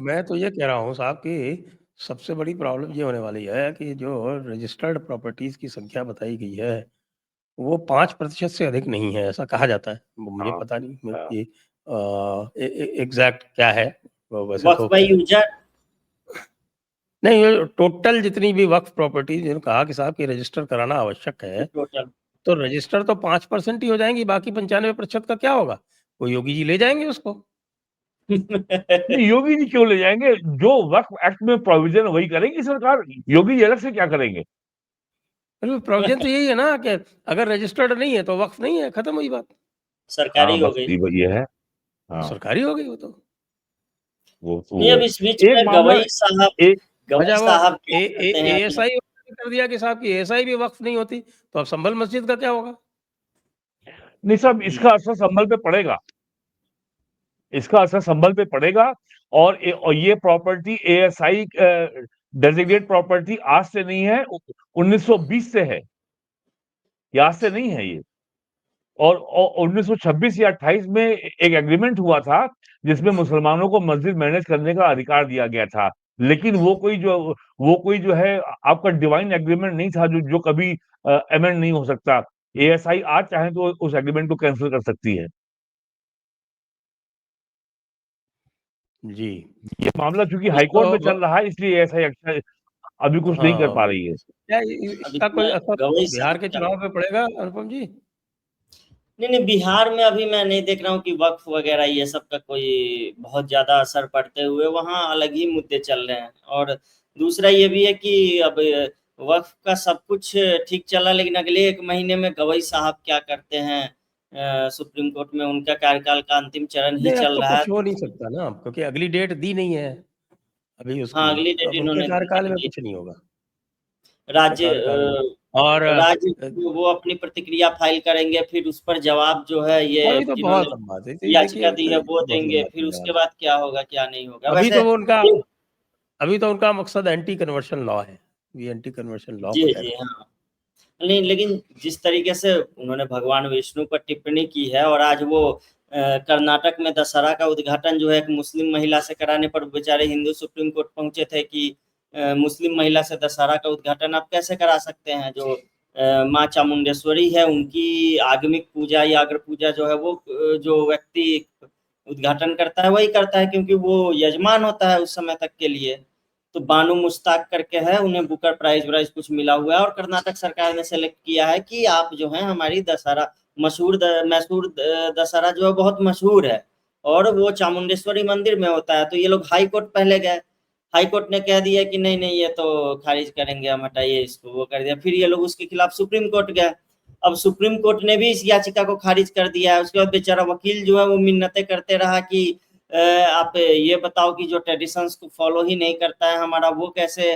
मैं तो ये कह रहा हूँ साहब कि सबसे बड़ी प्रॉब्लम ये होने वाली है कि जो रजिस्टर्ड प्रॉपर्टीज़ की संख्या बताई गई है, वो 5% से अधिक नहीं है, ऐसा कहा जाता है। मुझे हाँ, पता नहीं हाँ। कि एग्ज़ैक्ट क्या है? वैसे वक्फ तो बाय यूज़र नहीं, ये टोटल जितनी भी वक़्फ़ प्रॉपर्टीज़ जिन्होंने कहा कि साहब कि रजिस्टर कराना आवश्यक है, टोटल। तो रजिस्टर तो 5% ही हो जाएँगी, बाकी 95% का क्या होगा? वो योगी जी ले जाएँगे उसको। नहीं, योगी जी क्यों ले जाएँगे? जो वक़्फ़ एक्ट में प्रोविज़न है वही करेगी सरकार, योगी जी अलग से क्या करेंगे? अरे प्रोविज़न तो यही है ना कि अगर रजिस्टर्ड नहीं है तो वक़्फ़ नहीं है, खत्म हुई बात। सरकारी हाँ, हो बस गई। ये है। तो हाँ, सरकारी हो गई वो तो। नहीं, अब वो इस बीच एक में मामला एक गवई अच्छा वो साहब क्या ए ए करते हैं अभी? एएसआई कर दिया कि साहब कि एएसआई भी वक़्फ़ नहीं होती, तो अब संभल मस्जिद का क्या होगा? नहीं साहब, जी। इसका असर संभल पे पड़ेगा। इसका असर संभल पे पड़ेगा और ये प्रॉपर्टी एएसआई डेज़िग्नेट प्रॉपर्टी आज से नहीं है, 1920 से है। ये आज से नहीं है ये। और 1926 या 28 में एक एग्रीमेंट हुआ था, जिसमें मुसलमानों को मस्जिद मैनेज करने का अधिकार दिया गया था। लेकिन वो कोई जो है आपका डिवाइन एग्रीमेंट नहीं था जो कभी अमेंड नहीं हो सकता। एएसआई आज चाहे तो उस एग्रीमेंट को कैंसल कर सकती है। जी। ये मामला चूँकि अभी हाई तो कोर्ट में चल ब रहा है इसलिए एएसआई एक्शन अभी कुछ नहीं कर हाँ, पा रही है। क्या अब इसका कोई इसमें असर गवई बिहार साहब के क्या चुनाव पे पड़ेगा अनुपम जी? नहीं, नहीं, बिहार में अभी मैं नहीं देख रहा हूँ कि वक्फ वगैरह ये सब का कोई बहुत ज़्यादा असर पड़ते हुए, वहाँ अलग ही मुद्दे चल रहे हैं। और दूसरा ये भी है कि अब वक्फ का सब कुछ ठीक चला, लेकिन अगले 1 महीने में गवई साहब क्या करते हैं सुप्रीम कोर्ट में, उनका कार्यकाल का अंतिम चरण ही नहीं, अब चल तो रहा है। कुछ हो नहीं सकता ना, क्योंकि अगली डेट दी नहीं है अभी हाँ, उसकी, अगली तो डेट अब उनके इन्होंने कार्यकाल नहीं में दी। कुछ नहीं होगा, उनके राज्य कार्यकाल में और वो अपनी प्रतिक्रिया फाइल करेंगे, फिर उस पर जवाब जो है ये अभी तो बहुत जिन्होंने लंबा है, याचिका देखिए दी तो है वो बहुत देंगे, लंबा फिर चलने उसके वाला है। बाद क्या होगा, क्या नहीं होगा। अभी वैसे तो वो उनका अभी तो उनका मकसद एंटी कन्वर्शन लॉ है, ये एंटी कन्वर्शन लॉ को जी, जी, तहत हाँ। नहीं, लेकिन जिस तरीके से उन्होंने भगवान विष्णु पर टिप्पणी की है और आज वो कर्नाटक में दशहरा का उद्घाटन जो है एक मुस्लिम महिला से कराने पर बेचारे हिंदू सुप्रीम कोर्ट पहुंचे थे कि मुस्लिम महिला से दशहरा का उद्घाटन आप कैसे करा सकते हैं? जो माँ चामुंडेश्वरी है उनकी आगमिक पूजा या अग्र पूजा जो है वो जो व्यक्ति उद्घाटन करता है वही करता है, क्योंकि वो यजमान होता है उस समय तक के लिए। तो बानू मुश्ताक करके है, उन्हें बुकर प्राइज़ वाइज़ कुछ मिला हुआ है और कर्नाटक सरकार ने सेलेक्ट किया है कि आप जो हैं हमारी दशहरा मैसूर दशहरा जो है बहुत मशहूर है और वो चामुंडेश्वरी मंदिर में होता है। तो ये लोग हाई कोर्ट पहले गए, हाई कोर्ट ने कह दिया कि नहीं, नहीं ये तो खारिज करेंगे हम, हटाइए इसको, वो कर दिया। फिर ये लोग उसके खिलाफ सुप्रीम कोर्ट गए। अब सुप्रीम कोर्ट ने भी इस याचिका को खारिज कर दिया है। उसके बाद बेचारा वकील जो है वो मिन्नतें करते रहा कि आप ये बताओ कि जो ट्रेडिशंस को फॉलो ही नहीं करता है हमारा, वो कैसे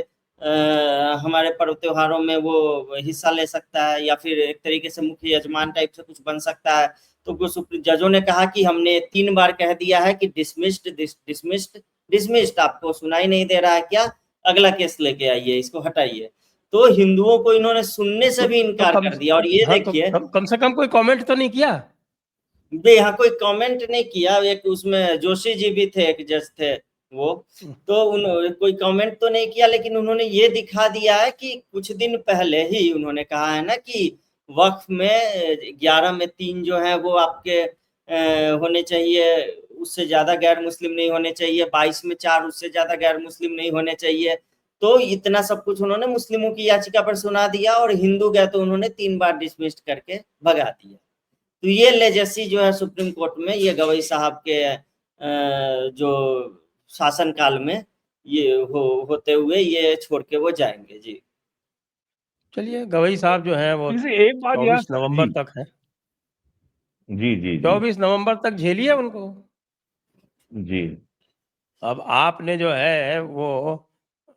हमारे पर्व त्योहारों में वो हिस्सा ले सकता है या फिर एक तरीके से मुख्य यजमान टाइप से कुछ बन सकता है। तो कुछ जजों ने कहा कि हमने 3 बार कह दिया है कि डिसमिस्ड, डिसमिस्ड, डिसमिस्ड, आपको सुनाई नहीं दे रहा है क्या? अगला केस लेके आइए, इसको हटाइए। तो हिंदुओं को इन्होंने सुनने से भी तो इनकार कर दिया। और ये हाँ, तो देखिए, कम से कम कोई कमेंट तो नहीं किया? बे यहाँ कोई कमेंट नहीं किया। एक उसमें जोशी जी भी थे, एक जज थे वो, तो कोई कमेंट तो नहीं किया, लेकिन उन्होंने ये दिखा दिया है कि कुछ दिन पहले ही उन्होंने कहा है ना कि वक्फ में 11 में 3 जो है वो आपके होने चाहिए, उससे ज्यादा गैर मुस्लिम नहीं होने चाहिए, 22 में 4 उससे ज्यादा गैर मुस्लिम नहीं होने चाहिए। तो इतना सब कुछ उन्होंने मुस्लिमों की याचिका पर सुना दिया और हिंदू गए तो उन्होंने 3 बार डिसमिस करके भगा दिया। तो ये लेजेसी जो है सुप्रीम कोर्ट में ये गवई साहब के जो शासन काल में ये होते हुए ये छोड़ के वो जाएंगे। जी। चलिए, गवई साहब जो हैं वो जैसे एक बात यहाँ 24 नवंबर जी, तक हैं, जी, जी, जी, 24 नवंबर तक झेलिए उनको। जी। अब आपने जो है वो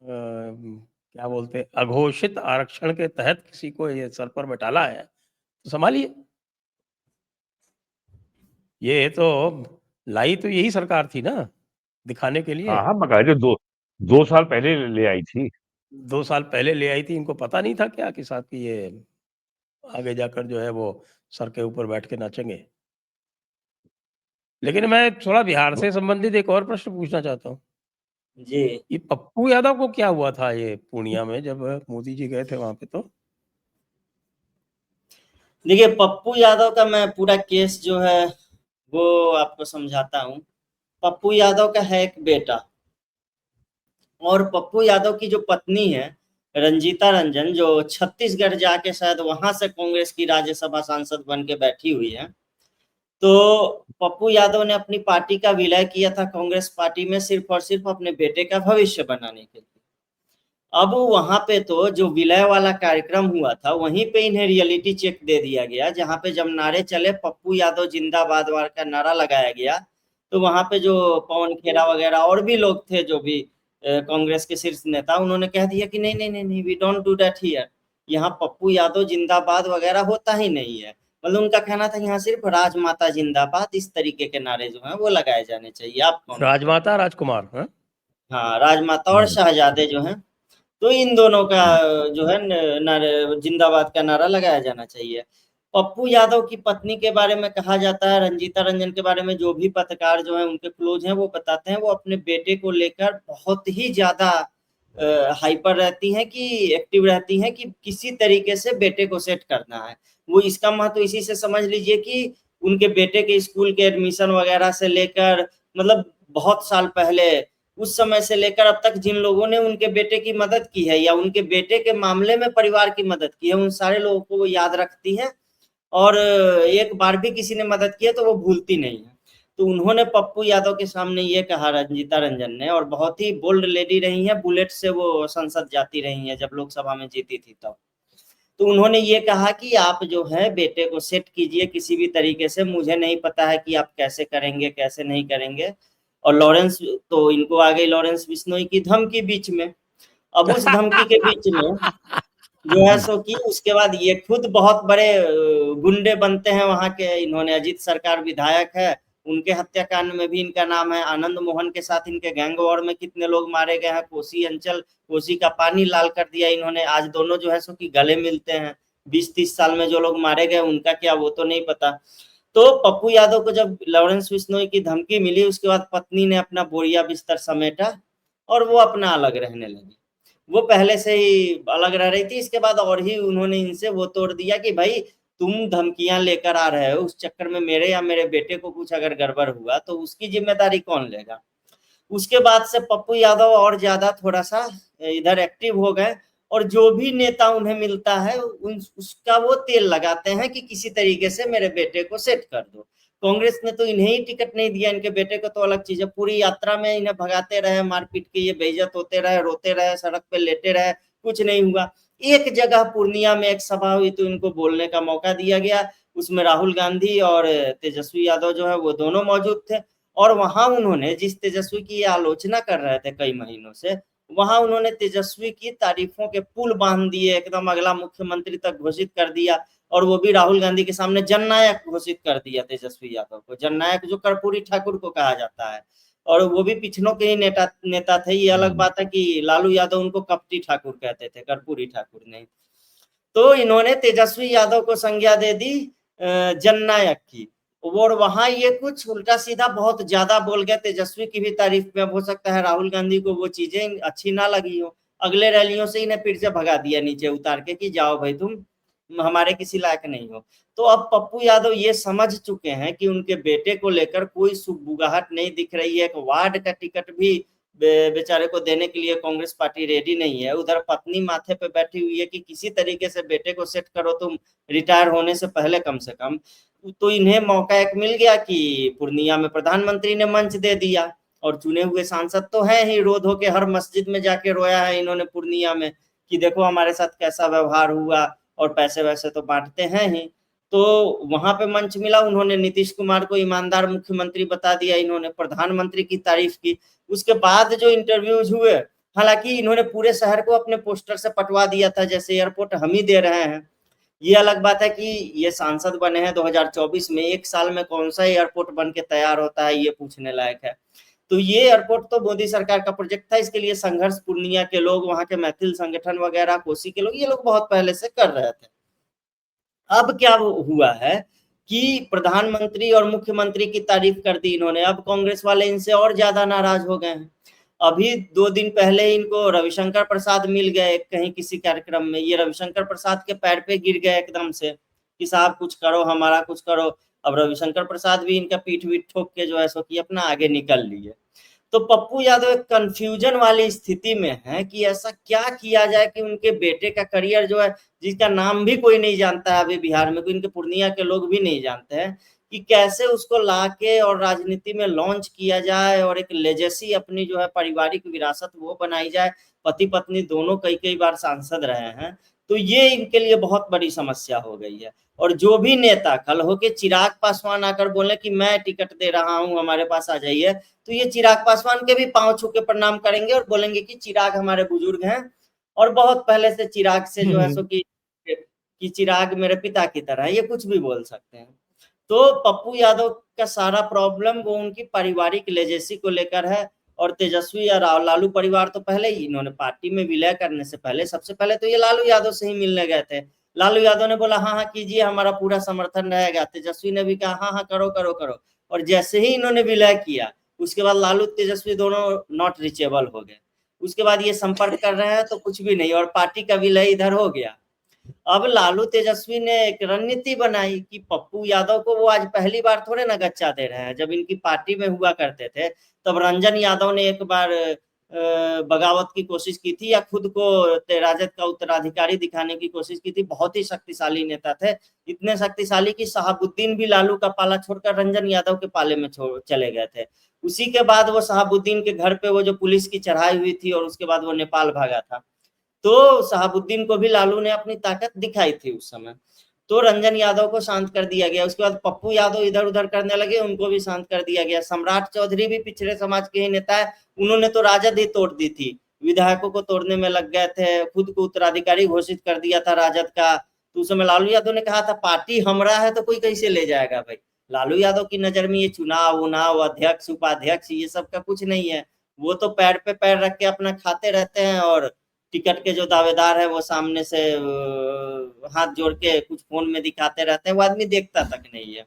क्या बोलते हैं, अघोषित आरक्षण के तहत किसी को ये सर पर बैठाला है, तो सँभालिए। ये तो लाई तो यही सरकार थी ना, दिखाने के लिए। हाँ, हाँ, बाकायदे 2 साल पहले ले आई थी। 2 साल पहले ले आई थी, इनको पता नहीं था क्या कि साहब कि ये आगे जाकर जो है वो सर के ऊपर बैठ के नाचेंगे। लेकिन मैं थोड़ा बिहार से संबंधित एक और प्रश्न पूछना चाहता हूँ। जी। ये पप्पू यादव को क्या हुआ था ये पूर्णिया में जब मोदी जी गए थे वहां पे? तो देखिए, पप्पू यादव का मैं पूरा केस जो है वो आपको समझाता हूँ। पप्पू यादव का है एक बेटा, और पप्पू यादव की जो पत्नी है रंजीता रंजन, जो छत्तीसगढ़ जाके शायद वहां से कांग्रेस की राज्यसभा सांसद बन के बैठी हुई है। तो पप्पू यादव ने अपनी पार्टी का विलय किया था कांग्रेस पार्टी में, सिर्फ और सिर्फ अपने बेटे का भविष्य बनाने के लिए। अब वहां पे तो जो विलय वाला कार्यक्रम हुआ था, वहीं पे इन्हें रियलिटी चेक दे दिया गया, जहां पे जब नारे चले पप्पू यादव जिंदाबाद वार का नारा लगाया गया, तो वहां पे जो पवन खेरा वगैरह और भी लोग थे, जो भी कांग्रेस के शीर्ष नेता, उन्होंने कह दिया कि नहीं नहीं नहीं नहीं, we don't do that here. यहाँ पप्पू यादव जिंदाबाद वगैरह होता ही नहीं है। मतलब उनका कहना था यहाँ सिर्फ राजमाता जिंदाबाद, इस तरीके के नारे जो हैं वो लगाए जाने चाहिए। आप कौन? राजमाता राजकुमार, हाँ? हाँ, राजमाता और शहजादे जो हैं, तो इन दोनों का जो है नारे जिंदाबाद का नारा लगाया जाना चाहिए। पप्पू यादव की पत्नी के बारे में कहा जाता है, रंजीता रंजन के बारे में जो भी पत्रकार जो है उनके क्लोज हैं वो बताते हैं, वो अपने बेटे को लेकर बहुत ही ज्यादा हाइपर रहती हैं, कि एक्टिव रहती हैं, कि किसी तरीके से बेटे को सेट करना है। वो इसका महत्व इसी से समझ लीजिए कि उनके बेटे के स्कूल के एडमिशन वगैरह से लेकर, मतलब बहुत साल पहले, उस समय से लेकर अब तक जिन लोगों ने उनके बेटे की मदद की है या उनके बेटे के मामले में परिवार की मदद की है, उन सारे लोगों को वो याद रखती है, और एक बार भी किसी ने मदद की है तो वो भूलती नहीं है। तो उन्होंने पप्पू यादव के सामने ये कहा, रंजीता रंजन ने, और बहुत ही बोल्ड लेडी रही है, बुलेट से वो संसद जाती रही है जब लोकसभा में जीती थी तब। तो उन्होंने ये कहा कि आप जो है बेटे को सेट कीजिए किसी भी तरीके से, मुझे नहीं पता है कि आप कैसे करेंगे कैसे नहीं करेंगे। और लॉरेंस, तो इनको आ गई लॉरेंस बिश्नोई की धमकी बीच में। अब उस धमकी के बीच में जो है सो कि उसके बाद ये खुद बहुत बड़े गुंडे बनते हैं वहां के। इन्होंने अजीत सरकार विधायक है, उनके हत्याकांड में भी इनका नाम है। आनंद मोहन के साथ इनके गैंग वॉर में कितने लोग मारे गए हैं। कोसी अंचल, कोसी का पानी लाल कर दिया इन्होंने। आज दोनों जो है सो कि गले मिलते हैं। 20-30 साल में जो लोग मारे गए उनका क्या, वो तो नहीं पता। तो पप्पू यादव को जब लॉरेंस बिश्नोई की धमकी मिली, उसके बाद पत्नी ने अपना बोरिया बिस्तर समेटा और वो अपना अलग रहने लगी। वो पहले से ही अलग रह रही थी, इसके बाद और ही उन्होंने इनसे वो तोड़ दिया कि भाई तुम धमकियां लेकर आ रहे हो, उस चक्कर में मेरे या मेरे बेटे को कुछ अगर गड़बड़ हुआ तो उसकी जिम्मेदारी कौन लेगा। उसके बाद से पप्पू यादव और ज्यादा थोड़ा सा इधर एक्टिव हो गए, और जो भी नेता उन्हें मिलता है उसका वो तेल लगाते हैं कि किसी तरीके से मेरे बेटे को सेट कर दो। कांग्रेस ने तो इन्हें ही टिकट नहीं दिया, इनके बेटे को तो अलग चीज है। पूरी यात्रा में इन्हें भगाते रहे, मारपीट के, ये बेइज्जत होते रहे, रोते रहे, सड़क पे लेटे रहे, कुछ नहीं हुआ। एक जगह पूर्णिया में एक सभा हुई तो इनको बोलने का मौका दिया गया, उसमें राहुल गांधी और तेजस्वी यादव जो है वो दोनों मौजूद थे। और वहां उन्होंने जिस तेजस्वी की ये आलोचना कर रहे थे कई महीनों से, वहां उन्होंने तेजस्वी की तारीफों के पुल बांध दिए, एकदम अगला मुख्यमंत्री तक घोषित कर दिया। और वो भी राहुल गांधी के सामने जननायक घोषित कर दिया तेजस्वी यादव को, जननायक जो कर्पूरी ठाकुर को कहा जाता है। और वो भी पिछड़ों के ही नेता थे। ये अलग बात है कि लालू यादव उनको कपटी ठाकुर कहते थे, कर्पूरी ठाकुर नहीं। तो इन्होंने तेजस्वी यादव को संज्ञा दे दी जननायक की। और वहां ये कुछ उल्टा सीधा बहुत ज्यादा बोल गया तेजस्वी की भी तारीफ में। अब हो सकता है राहुल गांधी को वो चीजें अच्छी ना लगी हो, अगले रैलियों से इन्हें फिर से भगा दिया नीचे उतार के कि जाओ भाई तुम हमारे किसी लायक नहीं हो। तो अब पप्पू यादव ये समझ चुके हैं कि उनके बेटे को लेकर कोई सुगबुगाहट नहीं दिख रही है। एक वार्ड का टिकट भी बेचारे को देने के लिए कांग्रेस पार्टी रेडी नहीं है। उधर पत्नी माथे पे बैठी हुई है कि किसी तरीके से बेटे को सेट करो तुम, रिटायर होने से पहले कम से कम। तो इन्हें मौका एक मिल गया कि पूर्णिया में प्रधानमंत्री ने मंच दे दिया, और चुने हुए सांसद तो हैं ही, रो धो के हर मस्जिद में जाके रोया है इन्होंने पूर्णिया में कि देखो हमारे साथ कैसा व्यवहार हुआ, और पैसे वैसे तो बांटते हैं ही। तो वहां पे मंच मिला, उन्होंने नीतीश कुमार को ईमानदार मुख्यमंत्री बता दिया, इन्होंने प्रधानमंत्री की तारीफ की। उसके बाद जो इंटरव्यूज हुए, हालांकि इन्होंने पूरे शहर को अपने पोस्टर से पटवा दिया था जैसे एयरपोर्ट हम ही दे रहे हैं। ये अलग बात है कि ये सांसद बने हैं 2024 में, एक साल में कौन सा एयरपोर्ट बन के तैयार होता है ये पूछने लायक है। तो ये एयरपोर्ट तो मोदी सरकार का प्रोजेक्ट था, इसके लिए संघर्ष पूर्णिया के लोग, वहां के मैथिल संगठन वगैरह, कोसी के लोग, ये लोग बहुत पहले से कर रहे थे। अब क्या हुआ है कि प्रधानमंत्री और मुख्यमंत्री की तारीफ कर दी इन्होंने, अब कांग्रेस वाले इनसे और ज्यादा नाराज हो गए हैं। अभी 2 दिन पहले इनको रविशंकर प्रसाद मिल गए कहीं किसी कार्यक्रम में, ये रविशंकर प्रसाद के पैर पे गिर गए एकदम से कि साहब कुछ करो, हमारा कुछ करो। अब रविशंकर प्रसाद भी इनका पीठ वीठ ठोक के जो है सो कि अपना आगे निकल लिए। तो पप्पू यादव एक कंफ्यूजन वाली स्थिति में है कि ऐसा क्या किया जाए कि उनके बेटे का करियर जो है, जिसका नाम भी कोई नहीं जानता है अभी बिहार में, कोई इनके पूर्णिया के लोग भी नहीं जानते हैं, कि कैसे उसको लाके और राजनीति में लॉन्च किया जाए और एक लेजेसी अपनी जो है पारिवारिक विरासत वो बनाई जाए। पति पत्नी दोनों कई बार सांसद रहे हैं, तो ये इनके लिए बहुत बड़ी समस्या हो गई है। और जो भी नेता कल होके चिराग पासवान आकर बोले कि मैं टिकट दे रहा हूं, हमारे पास आ जाइए, तो ये चिराग पासवान के भी पांव छू के प्रणाम करेंगे और बोलेंगे कि चिराग हमारे बुजुर्ग हैं और बहुत पहले से चिराग से जो है सो कि चिराग मेरे पिता की तरह है, ये कुछ भी बोल सकते हैं। तो पप्पू यादव का सारा प्रॉब्लम वो उनकी पारिवारिक लेजेसी को लेकर है। और तेजस्वी या लालू परिवार तो पहले ही इन्होंने पार्टी में विलय करने से पहले सबसे पहले तो ये लालू यादव से ही मिलने गए थे। लालू यादव ने बोला हाँ कीजिए, हमारा पूरा समर्थन रहेगा। तेजस्वी ने भी कहा हाँ करो करो करो। और जैसे ही इन्होंने विलय किया उसके बाद लालू तेजस्वी दोनों नॉट रिचेबल हो गए। उसके बाद ये संपर्क कर रहे हैं तो कुछ भी नहीं, और पार्टी का विलय इधर हो गया। अब लालू तेजस्वी ने एक रणनीति बनाई कि पप्पू यादव को वो आज पहली बार थोड़े ना गच्चा दे रहे हैं। जब इनकी पार्टी में हुआ करते थे तब रंजन यादव ने एक बार बगावत की कोशिश की थी या खुद को राजद का उत्तराधिकारी दिखाने की कोशिश की थी। बहुत ही शक्तिशाली नेता थे, इतने शक्तिशाली कि शहाबुद्दीन भी लालू का पाला छोड़कर रंजन यादव के पाले में चले गए थे। उसी के बाद वो शहाबुद्दीन के घर पे वो जो पुलिस की चढ़ाई हुई थी और उसके बाद वो नेपाल भागा था, तो शहाबुद्दीन को भी लालू ने अपनी ताकत दिखाई थी उस समय। तो रंजन यादव को शांत कर दिया गया। उसके बाद पप्पू यादव इधर उधर करने लगे, उनको भी शांत कर दिया गया। सम्राट चौधरी भी पिछड़े समाज के ही नेता है, उन्होंने तो राजद ही तोड़ दी थी, विधायकों को तोड़ने में लग गए थे, खुद को उत्तराधिकारी घोषित कर दिया था राजद का। तो उस समय लालू यादव ने कहा था पार्टी हमरा है तो कोई कैसे ले जाएगा भाई। लालू यादव की नजर में ये चुनाव उनाव अध्यक्ष उपाध्यक्ष ये सब का कुछ नहीं है, वो तो पैर पे पैर रख के अपना खाते रहते हैं और टिकट के जो दावेदार है वो सामने से हाथ जोड़ के कुछ फोन में दिखाते रहते हैं, वो आदमी देखता तक नहीं है।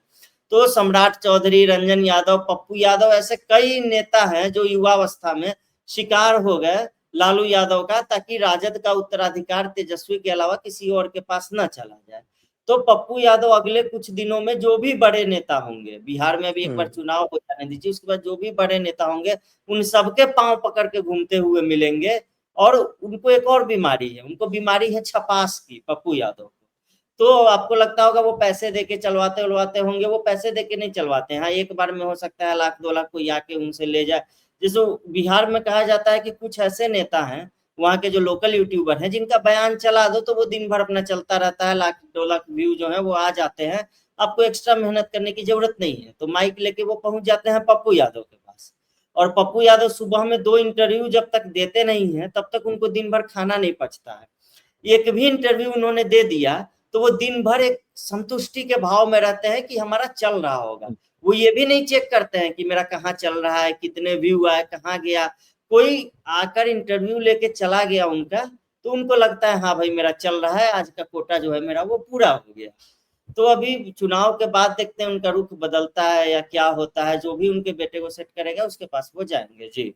तो सम्राट चौधरी, रंजन यादव, पप्पू यादव, ऐसे कई नेता हैं जो युवावस्था में शिकार हो गए लालू यादव का, ताकि राजद का उत्तराधिकार तेजस्वी के अलावा किसी और के पास न चला जाए। तो पप्पू यादव अगले कुछ दिनों में जो भी बड़े नेता होंगे, बिहार में भी एक बार चुनाव हो जाने दीजिए, उसके बाद जो भी बड़े नेता होंगे उन सबके पांव पकड़ के घूमते हुए मिलेंगे। और उनको एक और बीमारी है, उनको बीमारी है छपास की, पप्पू यादव को। तो आपको लगता होगा वो पैसे देके चलवाते उलवाते होंगे, वो पैसे देके नहीं चलवाते हैं। हाँ, एक बार में हो सकता है 1-2 लाख कोई आके उनसे ले जाए। जैसे बिहार में कहा जाता है कि कुछ ऐसे नेता हैं वहाँ के जो लोकल यूट्यूबर हैं, जिनका बयान चला दो तो वो दिन भर अपना चलता रहता है, 1-2 लाख व्यू जो है वो आ जाते हैं, आपको एक्स्ट्रा मेहनत करने की जरूरत नहीं है। तो माइक लेके वो पहुंच जाते हैं पप्पू यादव के पास। और पप्पू यादव सुबह में 2 इंटरव्यू जब तक देते नहीं है तब तक उनको दिन भर खाना नहीं पचता है। एक भी इंटरव्यू उन्होंने दे दिया तो वो दिन भर एक संतुष्टि के भाव में रहते हैं कि हमारा चल रहा होगा। वो ये भी नहीं चेक करते हैं कि मेरा कहाँ चल रहा है, कितने व्यू आए, कहाँ गया। कोई आकर इंटरव्यू लेके चला गया उनका तो उनको लगता है हाँ भाई मेरा चल रहा है, आज का कोटा जो है मेरा वो पूरा हो गया। तो अभी चुनाव के बाद देखते हैं उनका रुख बदलता है या क्या होता है। जो भी उनके बेटे को सेट करेगा उसके पास वो जाएंगे। जी।